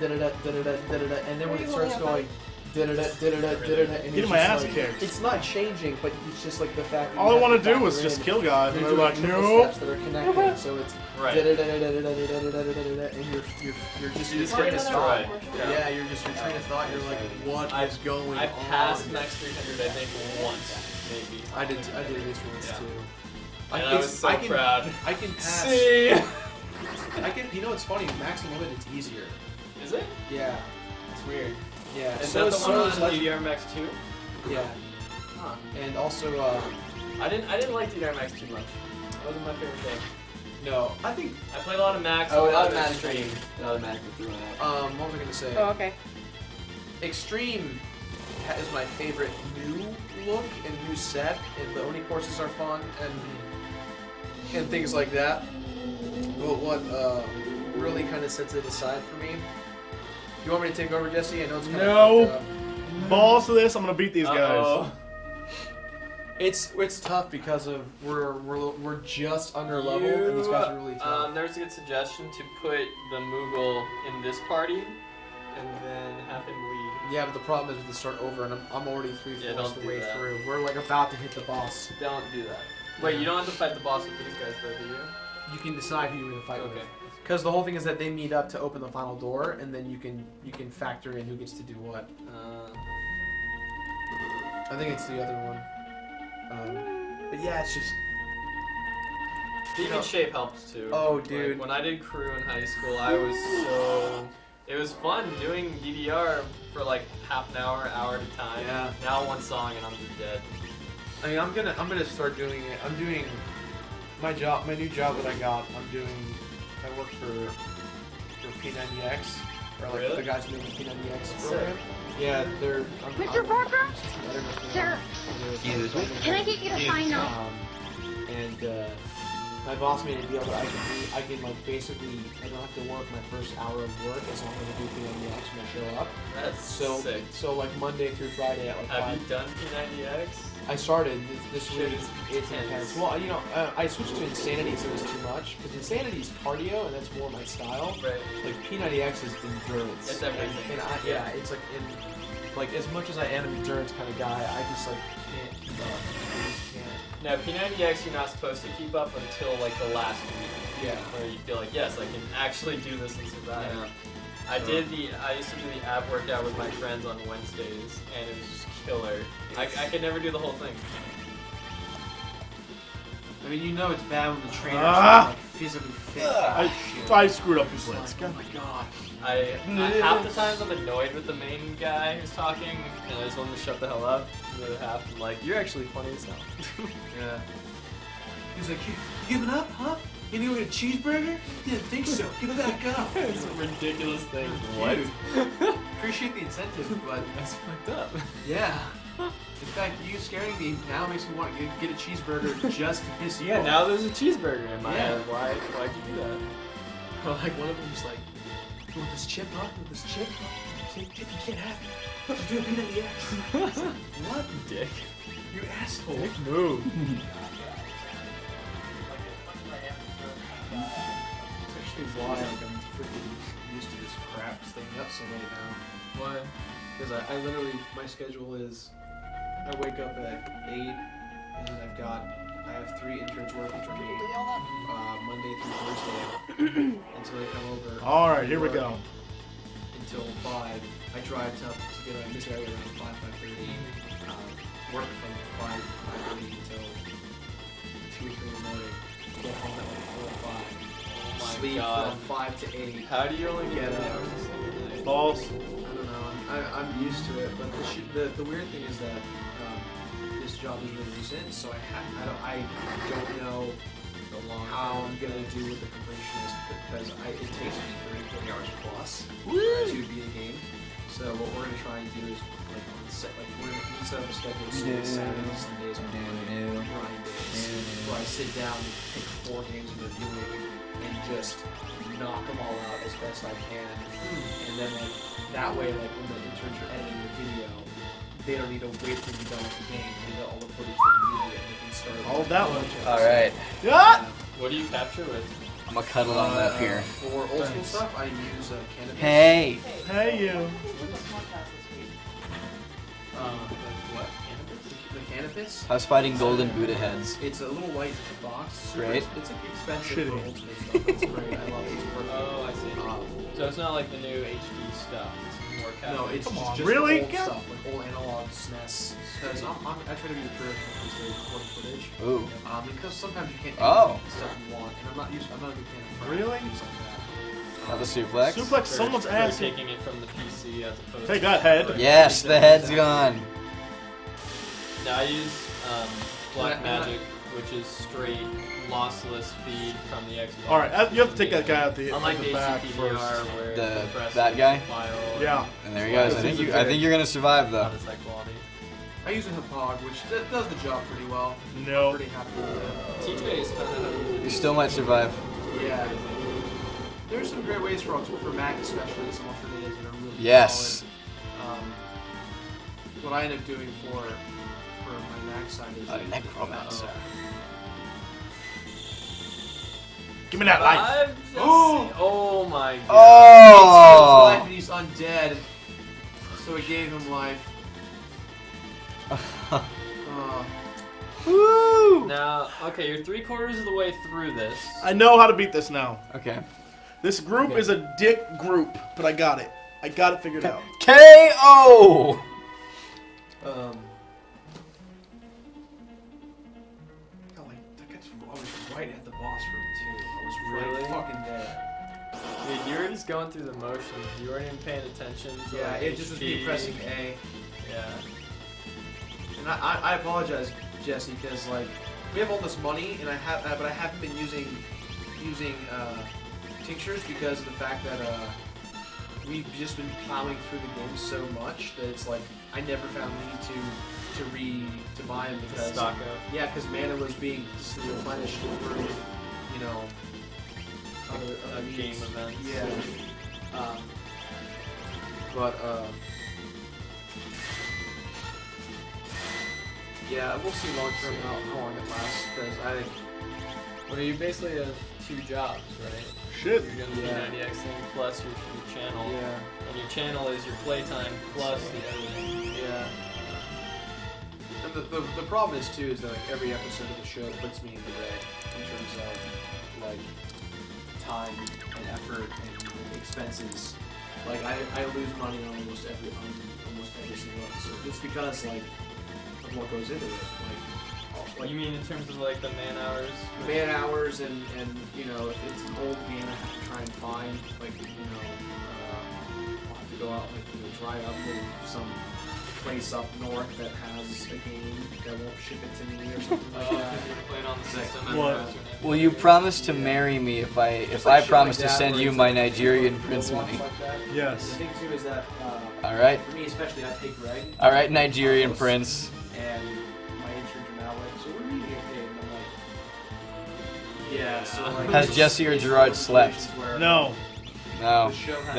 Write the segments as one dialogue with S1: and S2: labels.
S1: and then when it starts going, and
S2: Getting my ass kicked.
S1: it's not changing, but it's just like the fact that
S2: All I want to do is just kill guys, and they're like, no.
S1: That are connecting, so it's and you're just
S3: getting destroyed.
S1: Yeah, you're train of thought. You're like, what is going on?
S3: I passed max 300, I think, once, maybe.
S1: I did this once too.
S3: And I was so proud.
S1: I can pass.
S3: See?
S1: I can. You know what's funny? Maximum limit, it's easier.
S3: Is it?
S1: Yeah.
S3: It's weird.
S1: Yeah.
S3: Is
S1: so
S3: that the one on
S1: like,
S3: DDR Max 2?
S1: Yeah.
S3: Huh.
S1: And also,
S3: I didn't like DDR Max too much. It wasn't my favorite thing.
S1: no, I think.
S3: I played a lot of Max.
S4: Oh,
S3: a lot of
S4: automatically.
S3: Extreme.
S4: Automatically threw it
S1: What was I gonna say?
S5: Oh, okay.
S1: Extreme is my favorite new look and new set, and the Oni courses are fun and things like that. But what really kind of sets it aside for me? You want me to take over, Jesse? I know it's kind
S2: No.
S1: of fucked up.
S2: Balls to this, I'm gonna beat these guys.
S3: Uh-oh.
S1: It's tough because of we're just under level and these guys are really tough.
S3: There's a good suggestion to put the Moogle in this party, and then have him lead.
S1: Yeah, but the problem is we have to start over, and I'm already 3/4
S3: don't
S1: the
S3: do
S1: way
S3: that.
S1: through. We're like about to hit the boss.
S3: Don't do that. Wait, you don't have to fight the boss with these guys, though, do you?
S1: You can decide who you're gonna fight with.
S3: Okay.
S1: Because the whole thing is that they meet up to open the final door, and then you can factor in who gets to do what. I think it's the other one. But yeah, it's just.
S3: Demon Shape helps too.
S1: Oh,
S3: Like,
S1: dude.
S3: when I did crew in high school, I was so. It was fun doing DDR for like half an hour at a time.
S1: Yeah.
S3: Now one song and I'm just dead.
S1: I mean, I'm gonna start doing it. I'm doing my new job that I got. I work for P90X, or like
S3: Really?
S1: the guys doing the P90X
S3: Sick.
S1: program. Yeah, they're.
S5: Mr. Parker? Sir, can I get you to sign up?
S1: And my boss made a deal that I can like basically I don't have to work my first hour of work as long as I do P90X when I show up.
S3: That's
S1: So
S3: sick.
S1: So like Monday through Friday at like
S3: Have
S1: 5.
S3: you done P90X?
S1: I started this
S3: Shit
S1: week.
S3: is
S1: It's
S3: intense.
S1: intense. Well, you know, I switched to Insanity, so it was too much. Because Insanity is cardio, and that's more my style.
S3: Right.
S1: Like P90X is endurance.
S3: It's everything.
S1: And yeah, it's like as much as I am an endurance kind of guy, I just like can't keep up. I just can't.
S3: Now P90X you're not supposed to keep up until like the last week.
S1: Yeah.
S3: Where you feel like, yes, I can actually do this and survive.
S1: Yeah.
S3: I used to do the ab workout with my friends on Wednesdays, and it was just killer. I could never do the whole thing.
S1: I mean, you know it's bad when the trainers
S2: Ah!
S1: are like physically fit.
S2: I screwed up his legs.
S1: Oh my god.
S3: Half the times I'm annoyed with the main guy who's talking, and I just want him to shut the hell up. The other half, I'm like, you're actually funny as hell.
S1: Yeah. He's like, you giving up, huh? You gonna go get a cheeseburger? Didn't think so. Give it back up.
S3: It's a ridiculous thing.
S1: Dude, appreciate the incentive, but
S3: That's fucked up.
S1: yeah. In fact, you scaring me now makes me want to get a cheeseburger just to piss you
S3: Yeah,
S1: off.
S3: now there's a cheeseburger in my
S1: Yeah.
S3: head. Why'd you do that?
S1: Or like one of them's like, you want this chip, huh? You want this chip? Chip, you can't have it. I'm doing it in the ass. What?
S3: Dick.
S1: You asshole.
S3: Move.
S1: That's actually why I'm freaking used to this crap staying up so late now.
S3: Why?
S1: Because I literally, my schedule is, I wake up at 8, and then I have 3 interns working for me, Monday through Thursday, until they come over.
S2: Alright, here we go.
S1: Until 5. I drive to get on this area around 5:30. Work from 5:30 until 2 or 3 in the morning. Get home at like 4 or 5.
S3: Oh my
S1: Sleep
S3: god.
S1: from 5 to 8.
S3: How do you only get
S1: Yeah.
S3: an hour of sleep a night?
S2: Balls.
S1: I don't know. I'm used to it, but the weird thing is that this job is really recent, so I don't know how I'm gonna do with the completionist because it takes me 30, 40 hours plus to beat a game. So what we're gonna try and do is we're gonna set up a schedule so that Saturdays, Sundays are grind days where I sit down and pick 4 games we're doing and just knock them all out as best I can, and then like that way, like when the interns are editing the video, they don't need to wait till you're done with the game. They get all the footage they need, and they can start.
S2: Hold that one.
S4: Alright.
S2: Yeah!
S3: What do you capture with?
S4: I'm gonna cuddle on up here.
S1: For old school stuff, I use cannabis.
S4: Hey.
S2: Hey, you.
S1: What? The cannabis?
S4: How's fighting golden Buddha heads?
S1: It's a little white box.
S4: Great.
S1: It's expensive
S2: Shitty.
S1: for old school stuff. It's great. I love it. It's perfect.
S3: Oh, I see. So it's not like the new HD stuff. It's more casual.
S1: No, it's
S2: Come
S1: just,
S2: on,
S1: just
S2: really?
S1: old stuff, like old analog SNES. Because I try to be the purist when it comes to recording footage.
S4: Ooh.
S1: Because sometimes you can't do
S4: Oh.
S1: the stuff you want, and I'm not a big fan of
S2: Really?
S1: things like that.
S4: Have a suplex.
S2: Suplex someone's
S3: They're
S2: ass.
S3: taking it from the PC as opposed
S2: Take
S3: to...
S2: that, head.
S4: Yes, the head's gone.
S3: Now I use Black Magic, which is straight lossless feed from the Xbox.
S2: All right, you have to take that guy out the,
S3: Unlike the
S2: back
S3: HDPDR,
S2: first.
S3: where
S4: The-
S3: press
S4: that guy?
S3: file
S2: Yeah.
S4: And there he goes. I think you're gonna survive though.
S3: not as high quality.
S1: I use a Hipog, which does the job pretty well.
S2: No.
S1: I'm pretty happy with it.
S3: TJ is kind of
S4: You still might survive.
S1: Yeah. There's some great ways for Mac, especially some alternatives that are really
S4: Yes.
S1: solid. What I end up doing for my Mac side is
S4: A necromancer.
S2: Give me that life.
S3: Oh my god.
S4: Oh!
S1: Life and he's undead, so it gave him life.
S4: Woo!
S3: Now, okay, you're 3/4 of the way through this.
S2: I know how to beat this now.
S4: Okay.
S2: This group is a dick group, but I got it. I got it figured out.
S4: KO!
S1: I was right at the boss room too. I was
S3: Really?
S1: right fucking there.
S3: Dude, you were just going through the motions. You weren't even paying attention to
S1: Yeah,
S3: like,
S1: it just was me
S3: HP.
S1: pressing A.
S3: Yeah.
S1: And I apologize, Jesse, because like we have all this money, and I haven't been using tinctures because of the fact that we've just been plowing through the game so much that it's like I never found the need to buy them because
S3: Stock up.
S1: yeah, because mana was being replenished through other
S3: game
S1: means.
S3: events.
S1: Yeah. But yeah, we'll see long term how long it lasts because
S3: Well, you basically have 2 jobs, right?
S2: Shit.
S3: You're doing the
S1: Yeah.
S3: P90X thing plus your channel.
S1: yeah.
S3: And your channel is your playtime plus the editing.
S1: Yeah. And the problem is too is that like every episode of the show puts me in the red in terms of like time and effort and expenses. Like I lose money on almost every single episode. It's because like of what goes into it. Like
S3: You mean in terms of like the man hours?
S1: man hours and you know if it's an old game I have to try and find like I'll have to go out like drive up to some place up north that has a game that won't ship it to me or something like that.
S3: You're playing on the system. and
S2: What?
S3: that's what it-
S4: Will you promise to marry me if I
S1: Shit
S4: promise
S1: like
S4: to
S1: that,
S4: send
S1: where
S4: you
S1: it's
S4: my
S1: like,
S4: Nigerian
S1: you know,
S4: prince
S1: walks
S4: money?
S1: like that.
S2: Yes.
S1: The thing too is that
S4: All right.
S1: for me especially I take Greg
S4: All right, Nigerian prince.
S1: and my interns are now like, so when are you gonna get paid? And I'm like, yeah. So like,
S4: Has Jesse or Gerard slept?
S1: where
S2: No.
S4: No.
S1: the show has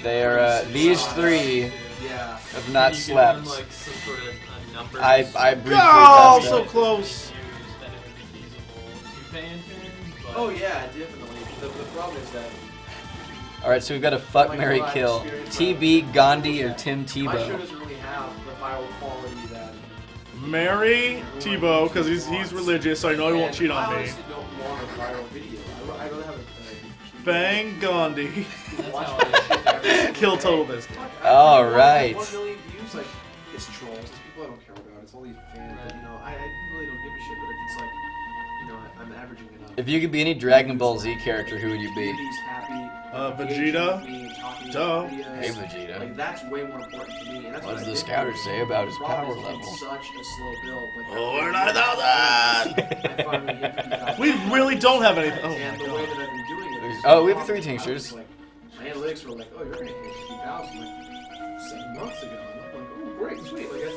S4: They are these three
S1: Yeah.
S4: have not
S3: Can you give
S4: slept.
S3: them, like, some sort of a number
S4: I briefly
S2: Oh,
S4: passed
S2: so
S4: out.
S2: close.
S3: Then it would be feasible to pay interns, but
S1: Oh yeah, definitely. The problem is that
S4: All right, so we've got a fuck,
S1: Like,
S4: marry,
S1: what I've
S4: kill.
S1: experienced,
S4: TB, Gandhi, or
S1: that
S4: Tim
S1: my show
S4: Tebow.
S1: doesn't really have the viral quality that.
S2: Marry Tebow because he's religious, so I know he won't
S1: And
S2: cheat
S1: I
S2: on me.
S1: honestly don't want a viral video. I'd rather have a
S2: Bang Gandhi.
S3: that's
S1: watch
S3: how
S1: that
S3: I
S1: shit every single
S2: Kill
S1: day.
S2: total biscuit.
S4: All
S1: Like,
S4: right.
S1: 1 million views, like it's trolls. It's people I don't care about. It's all these fans. But, you know, I really don't give a shit. But if it's like, you know, I'm averaging it up.
S4: If you could be any Dragon Ball Z character, who would you be?
S1: He's happy.
S2: Vegeta.
S1: engaging with me, talking
S2: Duh.
S1: about videos.
S4: Hey, Vegeta.
S1: Like that's way more important to me. And that's
S4: What does
S1: I
S4: the
S1: did.
S4: scouter say about his
S1: The problem
S4: power
S1: is
S4: level?
S1: It's such a slow build. Like,
S2: Over 9,000!
S1: I finally hit 50,000.
S2: We really don't have anything. Oh
S1: And
S2: my
S1: the way
S2: god.
S1: that I've been doing it is
S4: Oh, we have 3
S1: I was
S4: tinctures.
S1: like, my analytics were like, oh, you're gonna hit 50,000 like 7 months ago. And I'm like, oh, great, sweet. Like, that's,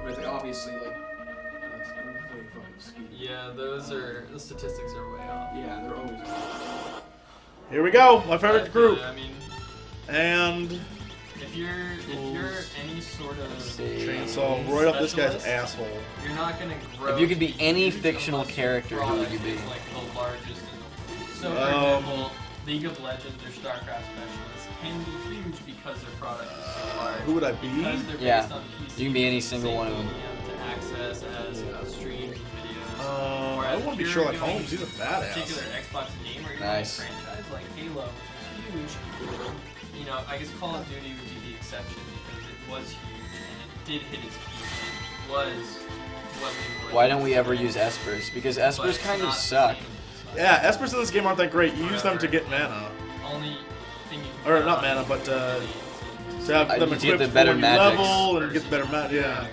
S1: but it's like obviously like that's way fucking ski.
S3: Yeah, the statistics are way off.
S1: Yeah, they're always.
S2: Here we go, my favorite
S3: But,
S2: group.
S3: I mean,
S2: And
S3: if you're any sort of
S2: chainsaw right up this guy's
S3: specialist,
S2: asshole.
S3: you're not gonna grow.
S4: If you could
S3: to
S4: be any
S3: huge
S4: fictional
S3: unless your
S4: character, who would you
S3: product
S4: be?
S3: is, like the largest in the world. So, for example, League of Legends or StarCraft specialists can be huge because their product is so large.
S2: Who would I be?
S3: Because they're
S4: Yeah.
S3: based on PC.
S4: You can be any single one of them.
S3: To access as streams and videos.
S2: I
S3: Whereas
S2: want to be
S3: if
S2: Sherlock
S3: you're doing
S2: Holmes. He's a
S3: particular
S2: badass.
S3: Xbox game or even
S4: Nice.
S3: a franchise like Halo, which is huge. You know, I guess Call of Duty would be the exception because it was huge and it did hit its peak and it was what we were.
S4: Why don't we ever use Espers? Because
S3: But
S4: Espers
S3: it's
S4: kind of
S3: not the
S4: suck.
S3: same. It's not
S2: Yeah, Espers in this game aren't that great. You use them to get mana.
S3: Only thing you
S2: Or
S3: can
S2: not
S3: count
S2: mana,
S3: on
S2: but,
S3: is
S2: To have
S4: I
S2: them
S4: need to
S2: equipped
S4: get the better
S2: for your
S4: magics.
S2: level and get better mana. Yeah.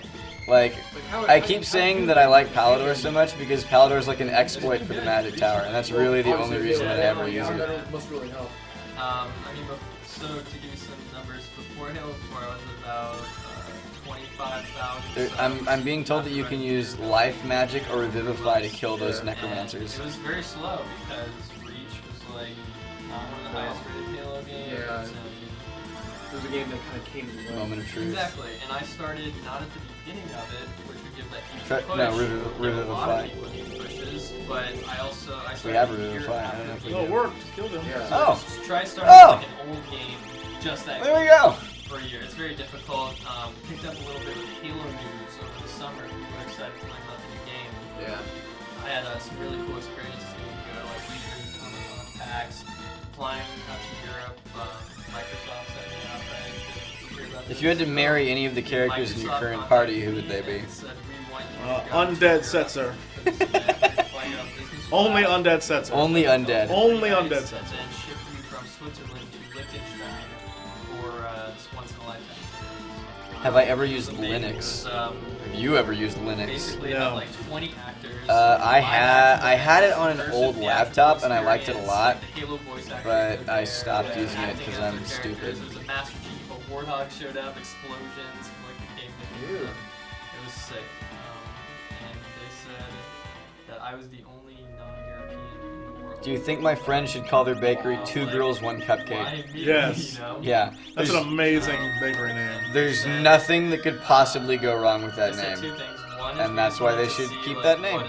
S4: Like,
S1: how-
S4: I
S1: how-
S4: keep
S1: how
S4: saying
S1: do
S4: that I like Palador so much because Palador is like an exploit for the Magic Tower, and that's really the only reason that I ever use it.
S1: That must really help.
S3: I mean, so to give you some numbers, before Halo 4, I was about 25,000.
S4: I'm being told that you can use Life Magic or Revivify to kill those Necromancers.
S3: It was very slow because Reach was like not one of the highest rated Halo games.
S1: Yeah.
S3: And
S1: It was a game that kind of came to
S4: Moment of truth.
S3: exactly, and I started not at the beginning of it, which would give that huge
S4: Try-
S3: push.
S4: no,
S3: give a lot
S4: Revivify.
S3: of people huge pushes, but I started
S4: We have
S3: a year
S4: Revivify, I
S3: after
S4: don't know if
S3: the
S4: we
S2: No, it
S3: game.
S2: worked. Killed him.
S1: Yeah.
S4: Oh.
S3: Just try starting
S4: Oh.
S3: like an old game, just that
S4: There we go.
S3: for a year. It's very difficult. Picked up a little bit with Halo news over the summer. People were excited to learn about the new game.
S1: Yeah.
S3: I had some really cool experiences. We would go to like E3, Comic-Con, PAX, flying out to Europe. Microsoft set me up. I could hear about
S4: If you had to
S3: this.
S4: marry any of the characters in your
S3: Microsoft
S4: current
S3: contacted
S4: party, who
S3: me
S4: would they be?
S3: and said, "We want you to go
S2: Undead
S3: to
S2: Setzer.
S3: Europe for this event. Fly you out business
S2: Only
S3: class.
S2: undead sets.
S4: Only undead.
S2: Only
S3: United
S2: undead
S3: States,
S2: sets.
S3: and then ship you from Switzerland to Liechtenstein for this once in a lifetime.
S4: Have I ever used
S3: It was amazing. It
S4: Linux?
S3: was,
S4: Have you ever used Linux?
S3: basically
S2: No.
S3: about like 20 actors.
S4: I had it on an
S3: Immersive
S4: old
S3: theatrical
S4: laptop and I liked it a
S3: experience.
S4: lot,
S3: The Halo voice actors
S4: but
S3: were
S4: I
S3: there,
S4: stopped
S3: the
S4: using it
S3: acting
S4: 'cause
S3: as
S4: I'm
S3: the
S4: stupid.
S3: characters. There was a Master Chief, a Warthog showed up, explosions, like the game did. It was sick. And they said that I was the only non-European in the world.
S4: Do you think my friends should call their bakery Two Girls, One Cupcake?
S3: Why me,
S2: Yes.
S3: you know?
S4: Yeah.
S2: That's
S4: There's,
S2: an amazing bakery name.
S4: there's nothing that could possibly go wrong with that
S3: They said two
S4: name.
S3: things. One is
S4: And
S3: we
S4: that's why
S3: wanted
S4: they
S3: to
S4: should
S3: see,
S4: keep
S3: like,
S4: that name.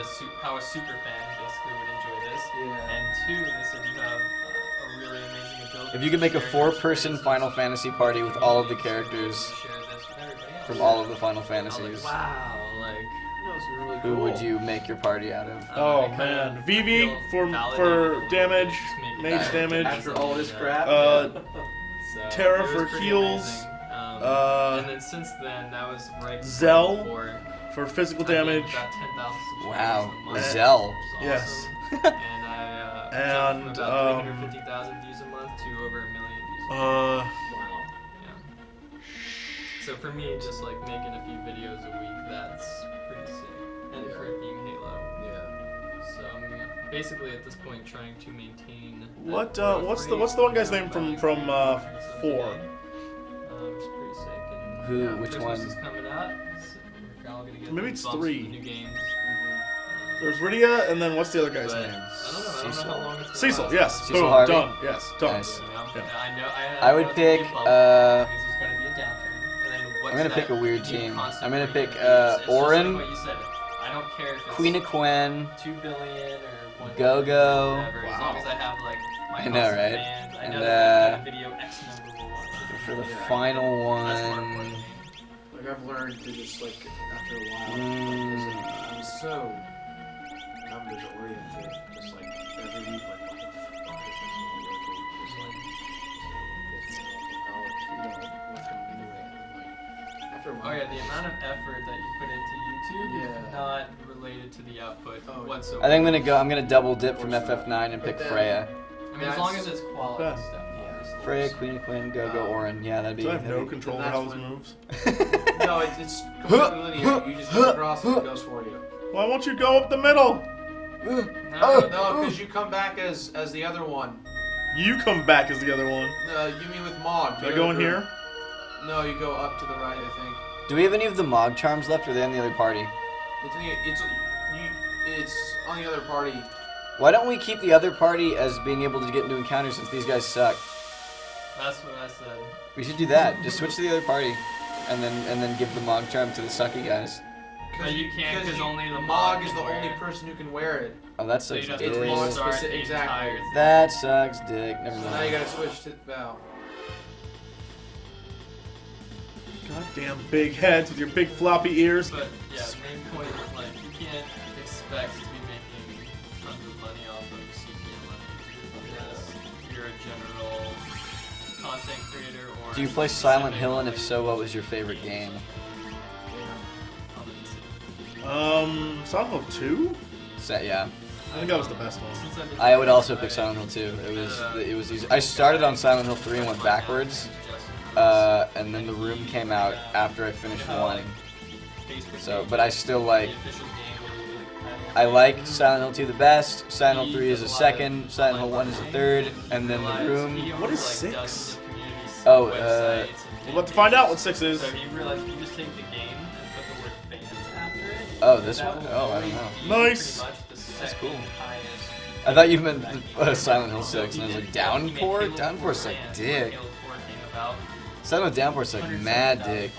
S3: how a super fan basically would enjoy this.
S1: Yeah.
S3: And two, they said you have a really amazing ability.
S4: If you could make a
S3: to share your
S4: 4-person
S3: experiences
S4: Final
S3: with
S4: Fantasy
S3: the
S4: party with all of the
S3: community,
S4: characters
S3: so you can share this with everybody else.
S4: from all of the Final
S3: I was
S4: Fantasies,
S3: like, wow, like,
S1: That was really
S4: who
S1: cool.
S4: would you make your party out of?
S2: Oh
S3: I kinda
S2: man, Vivi
S3: feel
S2: for
S3: validated
S2: damage,
S3: just making
S2: mage
S3: that
S2: damage.
S1: After all this crap.
S2: Uh,
S3: So,
S2: Terra
S3: it was
S2: for
S3: pretty
S2: heals,
S3: amazing.
S2: uh,
S3: And then since then, that was right
S2: Zell
S3: before
S2: for physical
S3: I gained
S2: damage.
S3: about 10,000 subscribers
S4: Wow,
S3: a month,
S4: Zell.
S3: which is
S2: Yes.
S3: awesome. And I
S2: And,
S3: jumped from about 350,000 views a month to over 1 million views a month.
S1: Wow.
S3: Yeah. So for me, just like making a few videos a week, that's pretty sick. And for it being Halo.
S1: Yeah.
S3: So I'm basically at this point trying to maintain. that
S2: What,
S3: growth
S2: what's the-
S3: rate,
S2: what's the one guy's
S3: you know,
S2: name
S3: by,
S2: from-
S3: like,
S2: from,
S3: growing interest in the
S2: 4?
S3: game. It's pretty sick. And
S4: Who?
S3: yeah,
S4: Which
S3: Christmas
S4: one?
S3: is coming up. So we're all gonna get
S2: Maybe
S3: the
S2: it's
S3: bumps
S2: 3.
S3: with the new games.
S2: There's Rydia, and then what's the other guy's
S3: But
S2: name?
S3: I don't know how long it's gonna
S2: Cecil.
S3: last.
S2: Yes.
S4: Cecil
S2: Boom.
S4: Harvey?
S2: Done. Yes. Done.
S4: Nice.
S3: You know?
S2: Yeah.
S3: I know.
S4: I would
S3: know it's gonna be
S4: pick,
S3: a bump, because there's gonna be a downturn. And then what's
S4: I'm gonna
S3: that
S4: pick a weird
S3: new
S4: team.
S3: constant
S4: I'm gonna
S3: for
S4: pick,
S3: you? It's just
S4: Orin,
S3: like what you said. I don't care if it's
S4: Queen of Quen,
S3: 2 billion or 1
S4: Go-Go.
S3: billion, whatever. As
S2: Wow.
S3: long as I have like my
S4: I know,
S3: constant
S4: right?
S3: fans, I
S4: And,
S3: know that I've got a video X number will watch it.
S4: for the
S1: Yeah.
S4: final
S3: That's more
S4: one.
S3: important.
S1: Like I've learned to just like after a while, I'm
S4: Mm.
S1: so numbers oriented. Just like every week, like what the fuck is this going to do? Just like what's coming into it. And like after a while.
S3: Oh yeah, the amount of effort that you put into YouTube is
S1: Yeah.
S3: not related to the output
S1: Oh, yeah.
S3: whatsoever.
S4: I think I'm gonna double dip from FF9 and pick
S1: But then-
S4: Freya.
S3: I mean, as long as it's quality
S2: Okay.
S3: stuff. obviously.
S4: Freya, Queen of Quen, Go-Go, Orin. Yeah, that'd be.
S2: So I have
S4: that'd
S2: no
S4: be-
S2: control over
S1: that's
S2: how this
S1: when-
S2: moves.
S1: No, it's completely linear. You just go across and it goes for you.
S2: Why won't you go up the middle?
S3: No,
S1: No, because you come back as the other one.
S2: You come back as the other one.
S1: You mean with Mog?
S2: Do
S1: the
S2: I go
S1: other
S2: in
S1: group.
S2: here?
S1: No, you go up to the right. I think.
S4: Do we have any of the Mog charms left, or are they in the other party?
S1: It's on the other party.
S4: Why don't we keep the other party as being able to get into encounters since these guys suck?
S3: that's what I said.
S4: We should do that. Just switch to the other party, and then give the Mog charm to the sucky guys.
S3: But you can't because only the
S1: Mog is
S3: can
S1: the
S3: wear
S1: only
S3: it.
S1: person who can wear it.
S4: Oh, that
S3: So
S4: sucks
S3: you'd have
S4: dick.
S3: to
S1: Mog
S3: restart
S1: speci-
S3: the
S1: exactly.
S3: entire thing.
S4: That sucks dick. Never
S1: So
S4: mind.
S1: now you gotta switch to Val.
S2: Goddamn big heads with your big floppy ears.
S3: But yeah, main point is like you can't expect to be making tons of money off of CPM unless you're a general content creator or.
S4: Do you play Silent Hill, and if so, what was your favorite game?
S2: Silent Hill 2?
S4: Yeah.
S2: I think that was the best one.
S4: I would also pick Silent Hill 2. It was easy. I started on Silent Hill 3 and went backwards. And then The Room came out after I finished 1. So, but I still like. I like Silent Hill 2 the best. Silent Hill 3 is a second. Silent Hill 1 is a third, and then The Room.
S2: What is 6?
S4: Oh,
S2: We're about to find out what 6 is.
S3: So you realize if you just take the game and put the word fans after it.
S4: Oh, this
S3: that
S4: one?
S3: will
S4: Oh, I don't
S3: be
S4: know.
S2: Nice.
S3: pretty much the second
S4: cool.
S3: highest.
S4: I thought you meant Silent Hill 6, and I was like, Downpour? Downpour's like dick. Silent Hill Downpour's like mad dick.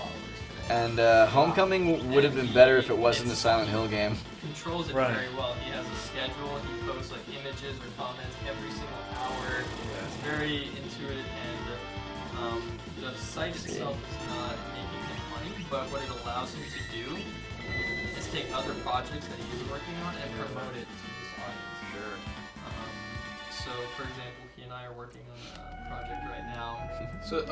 S4: And Homecoming would have been better if it wasn't a Silent Hill game.
S3: Controls it
S2: Right.
S3: very well. He has a schedule. He posts like images or comments every single hour. It's very intuitive, and the site itself is not making him money, but what it allows him to do is take other projects that he's working on and promote it to his audience.
S1: Sure.
S3: So, for example, he and I are working on a project right now.
S1: So,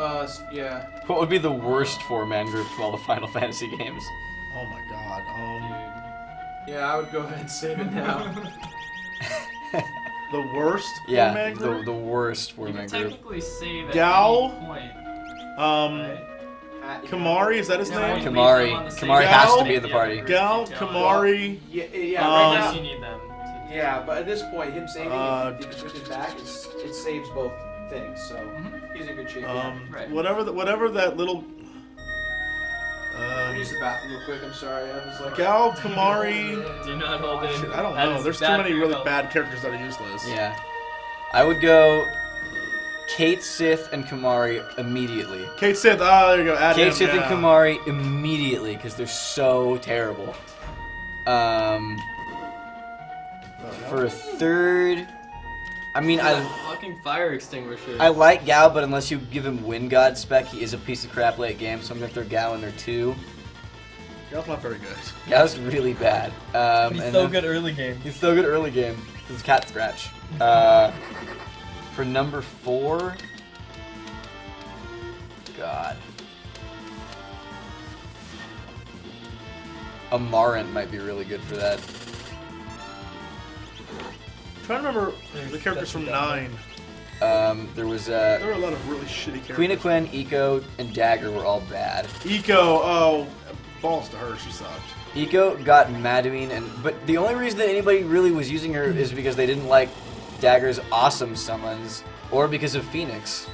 S1: yeah.
S4: What would be the worst 4-man group of all the Final Fantasy games?
S2: Oh my god.
S1: Yeah, I would go ahead and save it now.
S2: The worst
S4: Yeah,
S2: four-man group?
S4: the worst
S3: You
S4: 4-man
S3: can
S4: group.
S3: technically save at
S2: Gal?
S3: any point, right?
S2: Kamari, is that his
S3: Yeah,
S2: name?
S3: when you
S4: Kamari.
S3: leave them on the same
S4: Kamari
S2: has to
S3: page,
S2: be
S4: at the
S3: yeah,
S4: party.
S3: group
S2: Gal,
S3: detail.
S2: Kamari.
S1: Yeah,
S2: Um,
S1: right
S3: Unless
S1: now.
S3: you need them.
S1: Yeah, but at this point, him saving
S2: Uh,
S1: it, if it back, it saves both things, so he's in good shape. Yeah.
S3: Right.
S2: Whatever that little.
S1: Let me use the bathroom real quick. I'm sorry. I was like.
S2: Gal, Kamari.
S3: Do not hold in.
S2: Shit, I don't
S3: That
S2: know.
S3: is
S2: There's too
S3: bad
S2: many
S3: for your
S2: really
S3: health.
S2: bad characters that are useless.
S4: Yeah. I would go Kate Sith and Kamari immediately.
S2: Kate Sith. Oh, there you go. Add him,
S4: Kate Sith and
S2: yeah.
S4: Kamari immediately because they're so terrible. For a third, I mean,
S3: Fucking fire extinguisher.
S4: I like Gao, but unless you give him Wind God spec, he is a piece of crap late game. So I'm gonna throw Gao in there too.
S2: Gal's not very good.
S4: Gao's really bad.
S6: He's
S4: and
S6: so
S4: then-
S6: good early game.
S4: He's so good early game. He's cat scratch. For number 4, God, Amarant might be really good for that.
S2: I'm trying to remember the characters from 9.
S4: There was
S2: There were a lot of really shitty characters.
S4: Queen of Quen, Eco, and Dagger were all bad.
S2: Eco. Oh, balls to her. She sucked.
S4: Eco got Maduine, but the only reason that anybody really was using her is because they didn't like Dagger's awesome summons, or because of Phoenix.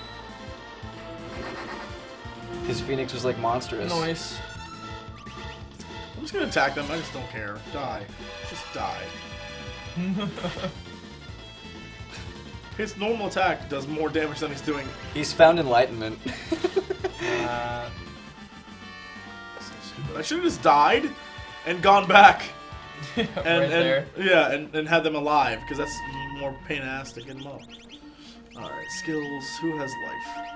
S4: Because Phoenix was like monstrous.
S6: Nice.
S2: I'm just gonna attack them. I just don't care. Die. Just die. His normal attack does more damage than he's doing.
S4: He's found enlightenment.
S2: That's so stupid. I should have just died and gone back. And,
S6: Right there.
S2: Yeah, and had them alive, because that's more pain ass to get them up. Alright, skills. Who has life?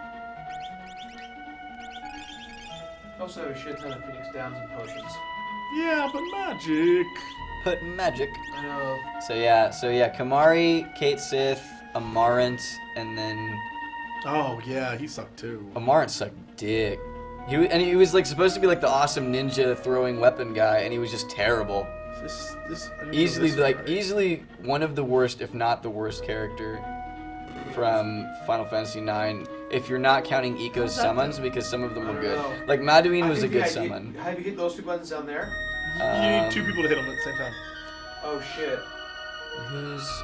S1: I also have a shit ton of Phoenix Downs and potions.
S2: Yeah, but magic.
S4: Put magic.
S1: I know.
S4: So yeah, Kamari, Kate Sith, Amarant, and then
S2: Oh, yeah, he sucked too.
S4: Amarant sucked dick. He was like supposed to be like the awesome ninja throwing weapon guy, and he was just terrible.
S2: I need to
S4: Easily
S2: listen,
S4: like
S2: right?
S4: easily one of the worst, if not the worst character from Final Fantasy IX. If you're not counting Eco's summons, because some of them were good.
S1: know.
S4: Like Maduine
S1: I
S4: was a
S1: think,
S4: good
S1: yeah,
S4: summon.
S1: Have you hit those two buttons down there?
S2: You need 2 people to hit him at the same time.
S1: Oh shit.
S4: Who's?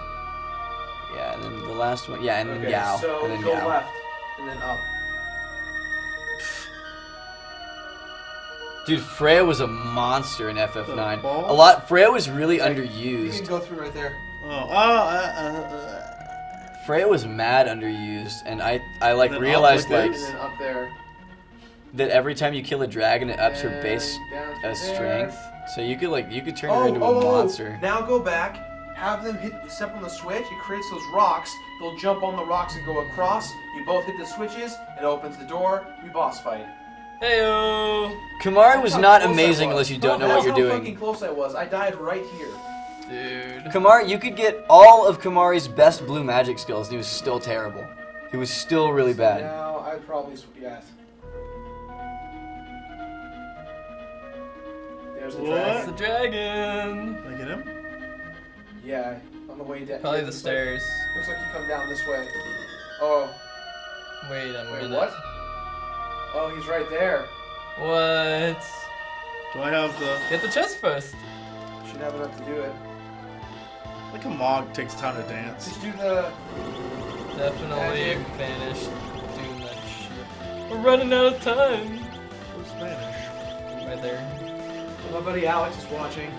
S4: Yeah, and then the last one. Yeah, and then
S1: Okay,
S4: Gao.
S1: so
S4: And then
S1: go
S4: Gao.
S1: left and then up.
S4: Dude, Freya was a monster in FF9.
S2: The ball?
S4: Freya was really
S1: You can
S4: underused.
S1: go through right there.
S4: Freya was mad underused, and I like
S2: And then
S4: realized
S2: up like
S4: like
S2: this?
S1: And then up there.
S4: that every time you kill a dragon, it ups her
S1: And
S4: base
S1: down through there.
S4: strength. So you could turn her into a monster.
S1: Now go back, have them step on the switch, it creates those rocks, they'll jump on the rocks and go across, you both hit the switches, it opens the door, we boss fight.
S3: Heyo.
S4: Kamari was not
S1: How close I
S4: amazing
S1: was.
S4: unless you don't know what
S1: That's
S4: you're
S1: how
S4: doing.
S1: fucking close I was, I died right here.
S3: Dude.
S4: Kamari, you could get all of Kamari's best blue magic skills and he was still terrible. He was still really bad.
S1: Now, I'd probably, yes. There's the
S3: It's
S2: What?
S3: the dragon.
S2: Did I get him?
S1: Yeah, on the way down.
S3: Probably the
S1: looks
S3: stairs.
S1: Looks like you come down this way. Oh,
S3: Wait a
S1: wait,
S3: minute.
S1: what? Oh, he's right there.
S3: What?
S2: Do I have the...
S3: Get the chest first.
S1: Should have enough to do it.
S2: Like a Mog takes time to dance.
S1: Just do the...
S3: Definitely
S1: Magic.
S3: vanished. Doing that shit. We're running out of time.
S2: Where's Spanish?
S3: Right there.
S1: My buddy Alex is watching.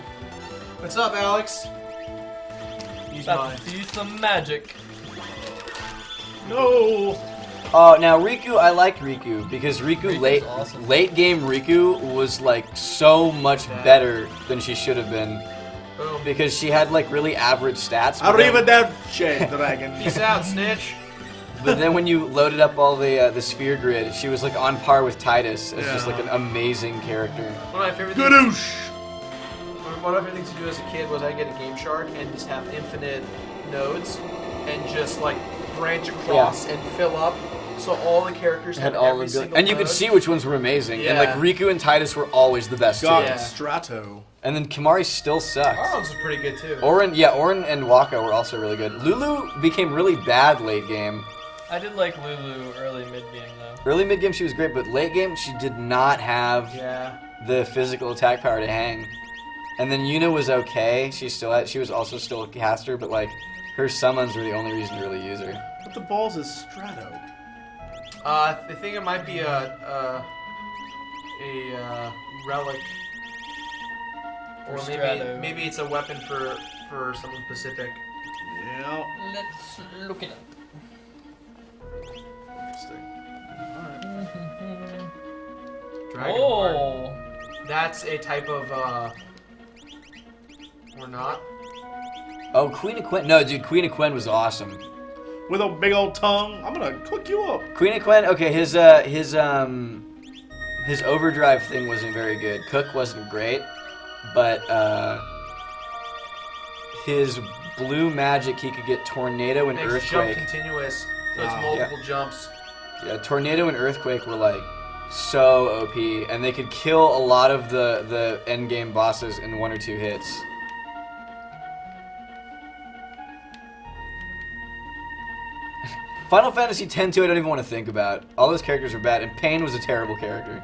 S1: What's up, Alex? He's
S3: About
S1: mine.
S3: to see some magic.
S2: No!
S4: Now Riku, I liked Riku because Riku
S3: Riku's awesome.
S4: late game Riku was like so much better than she should have been
S1: Boom.
S4: because she had like really average stats. but
S2: Arriba
S4: then-
S2: del Dragon.
S1: Peace out, Snitch.
S4: But then when you loaded up all the sphere grid, she was like on par with Titus as just
S2: Yeah.
S4: like an amazing character.
S1: One of my favorite things,
S2: Gadoosh!
S1: one of my favorite things to do as a kid was I get a Game Shark and just have infinite nodes and just like branch across and fill up. So all the characters
S4: Had
S1: had
S4: all
S1: every
S4: the
S1: single
S4: and you could
S1: node.
S4: see which ones were amazing. And like
S1: Yeah.
S4: Riku and Titus were always the best
S2: God,
S4: too.
S1: Yeah.
S2: Strato.
S4: And then Kimari still sucked.
S1: Arlen's was pretty good too.
S4: Orin and Waka were also really good. Lulu became really bad late game.
S3: I did like Lulu early mid game though.
S4: Early mid game she was great, but late game she did not have
S1: Yeah.
S4: the physical attack power to hang. And then Yuna was okay. She was also still a caster, but like her summons were the only reason to really use her.
S2: What the balls is Strato?
S1: I think it might be a relic, or
S3: For
S1: maybe
S3: Strato.
S1: maybe it's a weapon for someone specific.
S2: Yeah.
S3: Let's look it up.
S2: Interesting.
S1: Dragonborn.
S3: Oh.
S1: That's a type of or not.
S4: Oh, Queen of Quen. No, dude, Queen of Quen was awesome.
S2: With a big old tongue. I'm gonna cook you up.
S4: Queen of Quen. Okay, his overdrive thing wasn't very good. Cook wasn't great, but his blue magic he could get tornado and
S1: Makes
S4: earthquake.
S1: jump continuous, so it's
S2: Wow.
S1: multiple jumps.
S4: Yeah, tornado and earthquake were like so OP, and they could kill a lot of the end game bosses in 1 or 2 hits. Final Fantasy X-2 I don't even want to think about. All those characters are bad, and Pain was a terrible character.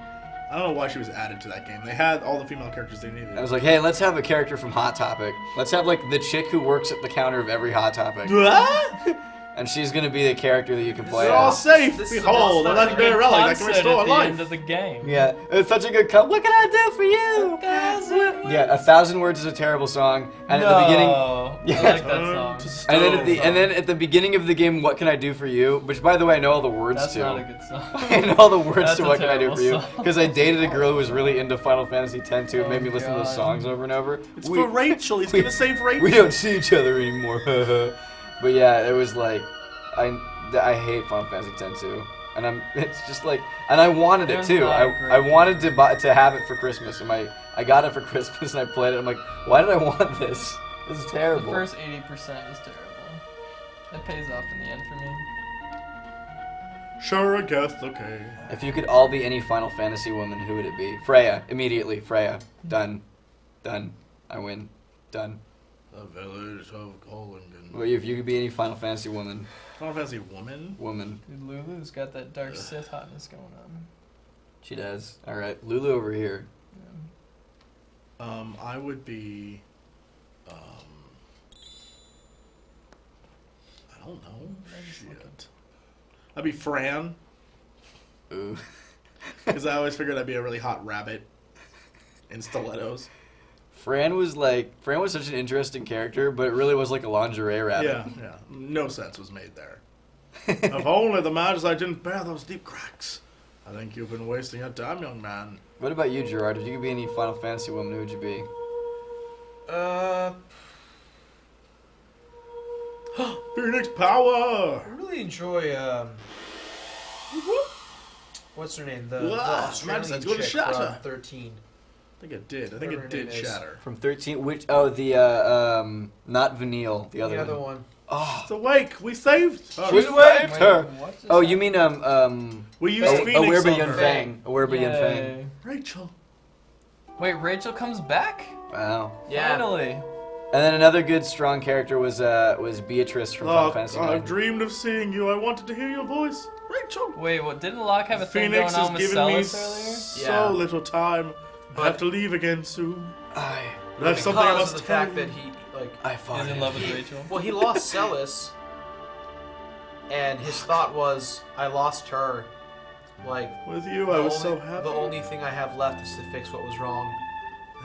S2: I don't know why she was added to that game. They had all the female characters they needed.
S4: I was like, hey, let's have a character from Hot Topic. Let's have like the chick who works at the counter of every Hot Topic.
S2: What?
S4: And she's gonna be the character that you can play
S2: They're all
S4: as.
S2: safe.
S1: This is
S2: Behold, a
S1: all
S2: legendary
S1: fucking
S2: relic that can
S3: Concert
S2: restore
S3: at the end
S2: life.
S3: of the game.
S4: Yeah, it's such a good cup. What can I do for you? Yeah, 1,000 Words is a terrible song. And at the beginning,
S3: Yeah.
S4: Yeah.
S3: I like that song.
S4: and then at the beginning of the game, What Can I Do for You? Which, by the way, I know all the words
S3: That's
S4: to.
S3: not a good song.
S4: I know all the words
S3: That's
S4: to
S3: a
S4: What Can I Do
S3: terrible
S4: for You?
S3: song.
S4: Because I dated a girl who was really into Final Fantasy X too. It made me listen to
S3: God.
S4: those songs over and over.
S2: It's
S4: We-
S2: for Rachel. He's
S4: we-
S2: gonna save Rachel.
S4: We don't see each other anymore. But yeah, it was like, I hate Final Fantasy X too, and it's just like, and I wanted it
S3: There's
S4: too.
S3: not a great
S4: I wanted to have it for Christmas, and I got it for Christmas, and I played it. I'm like, why did I want this? This is
S3: The
S4: terrible.
S3: first 80% is terrible. It pays off in the end for me.
S2: Sure, I guess. Okay.
S4: If you could all be any Final Fantasy woman, who would it be? Freya, immediately. Freya, done, I win, done.
S2: The village of Golingen.
S4: Well, if you could be any Final Fantasy woman,
S2: Final Fantasy woman.
S3: Dude, Lulu's got that dark Sith hotness going on.
S4: she does. All right, Lulu over here.
S3: Yeah.
S2: I would be. I don't know. Shit. I'd be Fran,
S4: Ooh.
S2: because I always figured I'd be a really hot rabbit in stilettos.
S4: Fran was such an interesting character, but it really was like a lingerie rabbit.
S2: Yeah. No sense was made there. If only the Magi didn't bear those deep cracks. I think you've been wasting your time, young man.
S4: What about you, Gerard? If you could be any Final Fantasy woman, who would you be?
S2: Phoenix power!
S1: I really enjoy what's her name? The
S2: Ah,
S1: Australian
S2: Madison's going to
S1: chick
S2: Shatter.
S1: from 13.
S2: I think it did. I think
S1: Whatever
S2: it
S1: her name
S2: did
S1: is.
S2: shatter.
S4: From 13? Which? Oh, the, not Vanille. The other one.
S1: one.
S4: Oh,
S2: It's awake. We saved her.
S4: we saved her!
S3: What's this
S4: Oh,
S3: one?
S4: you mean,
S2: We used
S4: Oh,
S2: Phoenix
S4: Awerba
S2: on
S4: Yun
S2: her.
S4: Fang. Awerba Yun Fang.
S3: Yay.
S2: Rachel.
S3: Wait, Rachel comes back?
S4: Wow.
S3: Finally.
S4: And then another good, strong character was Beatrice from Final
S2: Locke,
S4: Fantasy
S2: I've
S4: IX.
S2: dreamed of seeing you. I wanted to hear your voice. Rachel.
S3: Wait, what? Didn't Locke have a thing
S2: Phoenix
S3: going
S2: has
S3: on with
S2: given me
S3: Celis earlier?
S2: so
S1: Yeah.
S2: little time. I
S1: But-
S2: have to leave again soon.
S4: I
S2: But I have something I
S1: Because
S2: must
S1: of the
S2: tell
S1: fact
S2: you.
S1: that he
S4: I fought
S3: He's in
S4: him.
S3: love with Rachel.
S1: well, he lost Celis, and his thought was, I lost her. Like,
S2: With you, I was so happy.
S1: The only thing I have left is to fix what was wrong.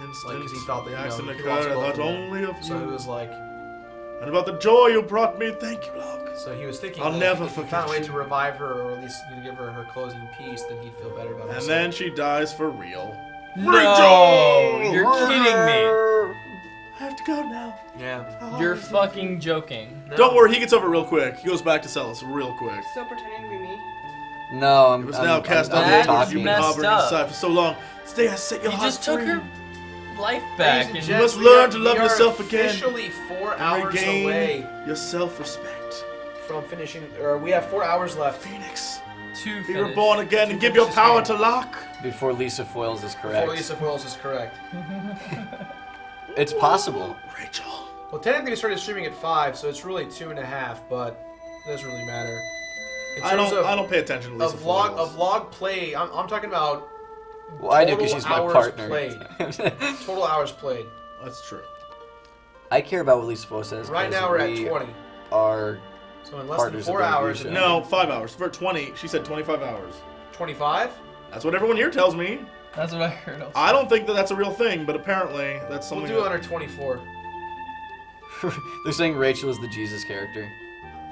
S2: Instant,
S1: Like, 'cause he felt
S2: the
S1: that, you know,
S2: accident
S1: he lost
S2: occurred. I
S1: both
S2: thought
S1: of them.
S2: only of
S1: So he
S2: you.
S1: was like,
S2: And about the joy you brought me. Thank you, Locke.
S1: so he was thinking,
S2: I'll
S1: that
S2: never
S1: if he
S2: forget
S1: found a way
S2: you.
S1: to revive her, or at least give her her closing piece, then he'd feel better about
S2: And
S1: himself.
S2: then she dies for real.
S3: No,
S2: Rachel!
S3: you're kidding me.
S2: I have to go now.
S1: Yeah.
S2: I'll
S3: You're
S2: always love
S3: fucking joking.
S1: No.
S2: Don't worry, he gets over it real quick. He goes back to Celis real quick.
S5: Still pretending to be me.
S4: No,
S2: It was now cast
S3: I'm
S2: on
S3: that
S2: you.
S3: is
S2: You've been
S3: messed
S2: harboring
S3: up.
S2: inside for so long. Today I set your
S3: You
S2: heart
S3: just took
S2: free.
S3: her life back.
S1: Ladies and
S3: And
S2: You
S1: gents,
S2: must
S1: we
S2: learn
S1: are-
S2: to love
S1: we are
S2: yourself again.
S1: Officially 4
S2: And
S1: hours
S2: regain
S1: away
S2: your self-respect.
S1: from finishing, or we have 4 hours left.
S2: Phoenix,
S3: two
S2: be
S3: finish.
S2: reborn again
S1: To
S2: and give
S1: finish
S2: your
S1: this
S2: power
S1: game.
S2: to Locke.
S4: Before Lisa Foyles is correct.
S1: Before Lisa Foyles is correct.
S4: It's possible.
S2: Rachel.
S1: Well, technically we started streaming at 5, so it's really 2.5, but it doesn't really matter. In
S2: I
S1: terms
S2: don't pay attention to Lisa
S1: of
S2: Foyles.
S1: log play. I'm talking about
S4: Well, I do because
S1: Total
S4: she's my
S1: hours
S4: partner.
S1: played. total hours played.
S2: That's true.
S4: I care about what Lisa Foyles says.
S1: Right
S4: 'cause
S1: now we're at
S4: we
S1: 20.
S4: Are
S1: So in less
S4: partners
S1: than
S4: of
S1: 4
S4: the
S1: hours,
S4: review
S1: and
S4: show.
S2: No, 5 hours. For 20, she said 25 hours.
S1: 25.
S2: That's what everyone here tells me.
S3: That's what I heard. Also.
S2: I don't think that that's a real thing, but apparently that's
S1: We'll
S2: something.
S1: do
S2: that-
S1: under 24.
S4: they're saying Rachel is the Jesus character.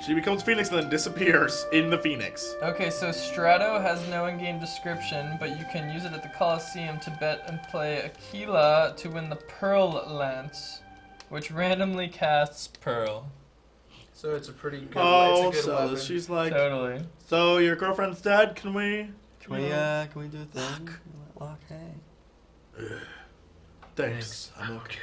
S2: She becomes Phoenix and then disappears in the Phoenix.
S3: Okay, so Strato has no in-game description, but you can use it at the Coliseum to bet and play Aquila to win the Pearl Lance, which randomly casts Pearl.
S1: So it's a pretty good.
S2: Oh,
S1: it's a good
S2: so
S1: weapon.
S2: she's like,
S3: Totally.
S2: so your girlfriend's dead? Can we?
S4: Can we do a thing? Lock, hey.
S2: Thanks. I'm okay.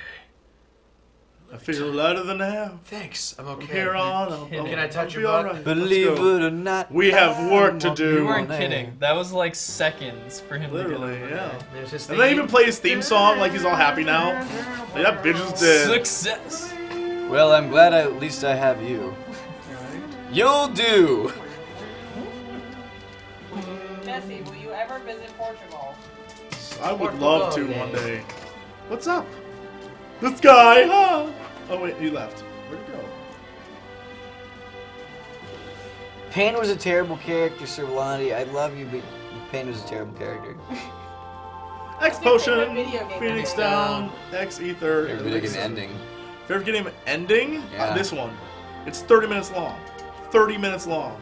S2: I feel lighter than air.
S1: Thanks. I'm
S2: From
S1: okay.
S2: here on, I'll,
S3: kidding.
S1: Can I touch
S2: I'll
S1: your
S2: be
S1: butt?
S2: alright. Let's
S4: Believe
S2: go.
S4: it or not,
S2: We have work to
S4: I'm
S2: do.
S3: You
S2: Dude.
S3: weren't
S4: on
S3: kidding.
S4: air.
S3: That was like seconds for him
S2: Literally,
S3: to get over
S2: yeah.
S3: there.
S1: There's his
S2: And they
S1: theme.
S2: even play his theme song like he's all happy now. Like, that bitch is dead.
S3: Success!
S4: Well, I'm glad at least I have you. You'll do.
S5: Jesse, will you ever visit Portugal?
S2: I would
S1: Portugal
S2: love to
S1: Day.
S2: one day. What's up? This guy, huh? Oh wait, he left. Where'd he go?
S4: Pain was a terrible character, Sir Blondie. I love you, but Pain was a terrible character.
S2: X
S5: What's your
S2: Potion,
S5: favorite video game
S2: Phoenix
S5: ending?
S2: Down, X Ether.
S4: Favorite video game ending.
S2: Favorite game ending?
S4: Yeah.
S2: This one. It's 30 minutes long. 30 minutes long.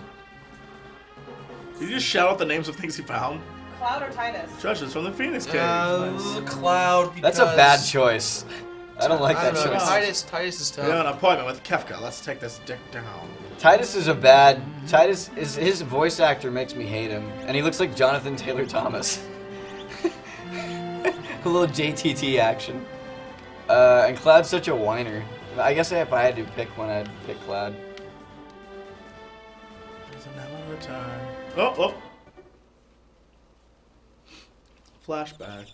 S2: Did you just shout out the names of things he found?
S5: Cloud or Titus?
S2: Treasures from the Phoenix Cave.
S1: Cloud.
S4: That's a bad choice. I don't like
S1: I
S4: that
S1: don't know.
S4: choice.
S1: Titus is tough.
S2: We have an appointment with Kefka. Let's take this dick down.
S4: Titus is a bad. Titus is his voice actor makes me hate him, and he looks like Jonathan Taylor Thomas. A little JTT action. And Cloud's such a whiner. I guess if I had to pick one, I'd pick Cloud.
S2: There's another return. Oh. Flashback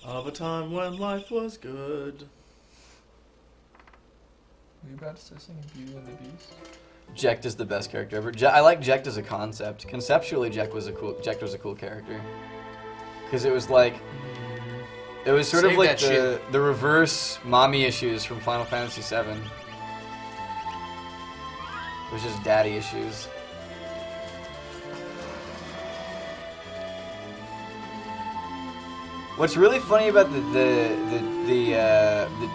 S2: of a time when life was good.
S3: Were you about to say something? Beauty and the Beast?
S4: Jecht is the best character ever. I like Jecht as a concept. Conceptually, Jecht was a cool character. Because it was like, it was sort
S1: Save
S4: of like
S1: that
S4: the reverse mommy issues from Final Fantasy VII. It was just daddy issues. What's really funny about the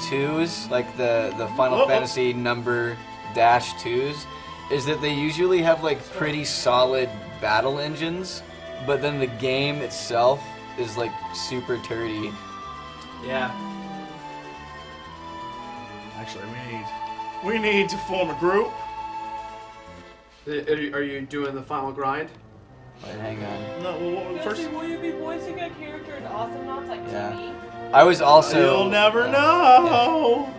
S4: twos, like the Final Fantasy number -2s, is that they usually have like pretty solid battle engines, but then the game itself is like super turdy.
S1: Yeah.
S2: Actually, we need to form a group.
S1: Are you doing the final grind?
S4: Wait, hang on.
S2: No, well, first.
S6: Will you be voicing a character in Awesome Knots like
S4: Yeah.
S6: Timmy?
S4: I was also.
S2: You'll never know.